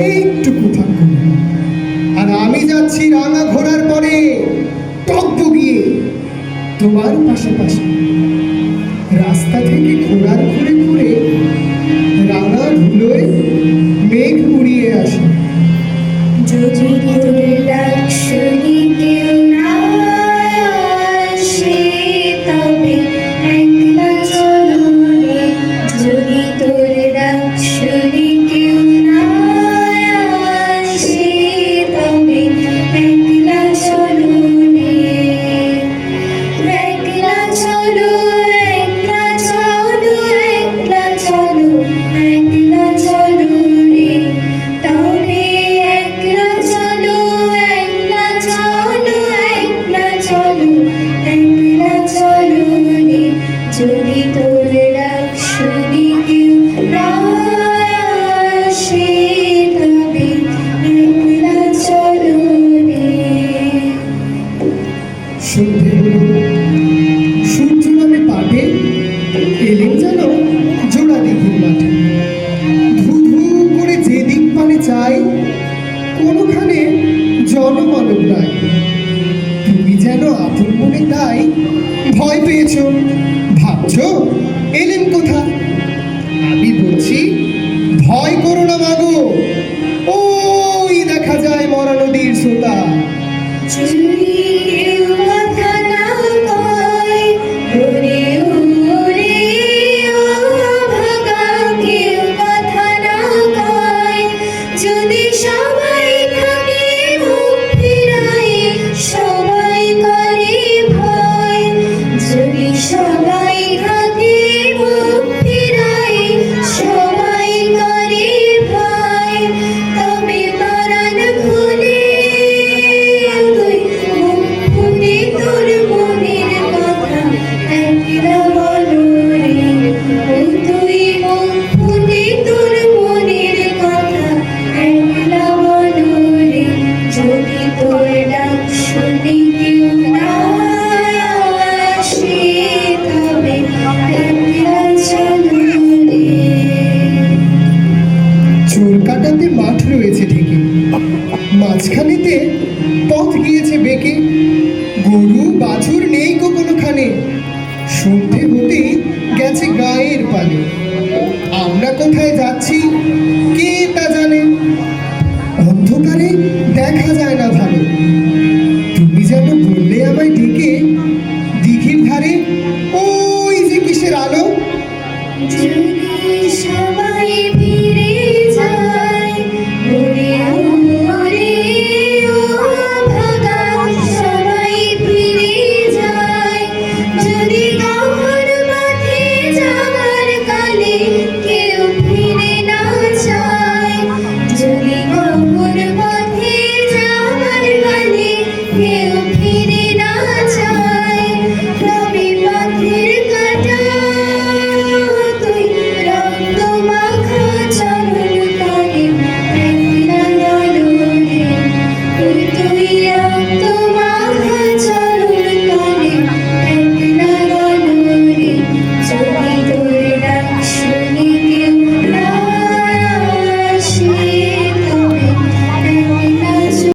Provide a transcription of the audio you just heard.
এইটুকু থাকো। আর আমি যাচ্ছি রাঙা ঘোড়ার পরে টকবগিয়ে তোমার পাশাপাশি। রাস্তা থেকে ঘোড়ার ঘুরে ঘুরে রাঙা ধুলোয় মেঘ উড়িয়ে আসে। যদি তোর ডাক শুনি কেউ না আসে, তবে একলা চলো রে। যদি তোর ডাক শুনি কেউ না আসে, তবে একলা চলো রে। একলা চলো, একলা চলো, একলা চলো, একলা চলো রে। তবে একলা চলো, একলা চলো, একলা চলো, একলা চলো রে। যদি তোর ডাক শুনি কেউ না আসে, তবে একলা চলো রে। সন্ধে হলো, সূর্য নামে পাটে এলেন যেন জোড়া দিঘির মাঠে। ধু ধু করে যেদিক পানে চাই, কোনোখানে জনমানব নাই। তুমি যেন আপন মনে তাই ভয় পেয়েছ, ভাবছ এলেন কোথা। আমি বলছি ভয় করো না মাগো, ওই দেখা যায় মরা নদীর স্রোতা। যদি কেউ কথা না কয়, ওরে ওরে ও ভাগা, কেউ কথা না কয়। যদি সবাই থাকে মুখ ফিরায়, সবাই করে ভয়। যদি সবাই থাকে মুখ ফিরায়, সবাই করে ভয়। তবে পরাণ খুলে তুই মুখ ফুটে তোর মনের কথা একলা বলো রে। ও তুই মুখ ফুটে তোর মনের কথা একলা বলো রে। যদি তোর ডাক শুনি কেউ না আসে, তবে একলা চলো রে। চোর কাটাতে মাঠ রয়েছে ঠিকই, মাঝখানেতে পথ গিয়েছে বেঁকে। গরু বাছুর নেই গো কোনোখানে, সন্ধে হতেই গেছে গায়ের পানে। আমরা কোথায় যাচ্ছি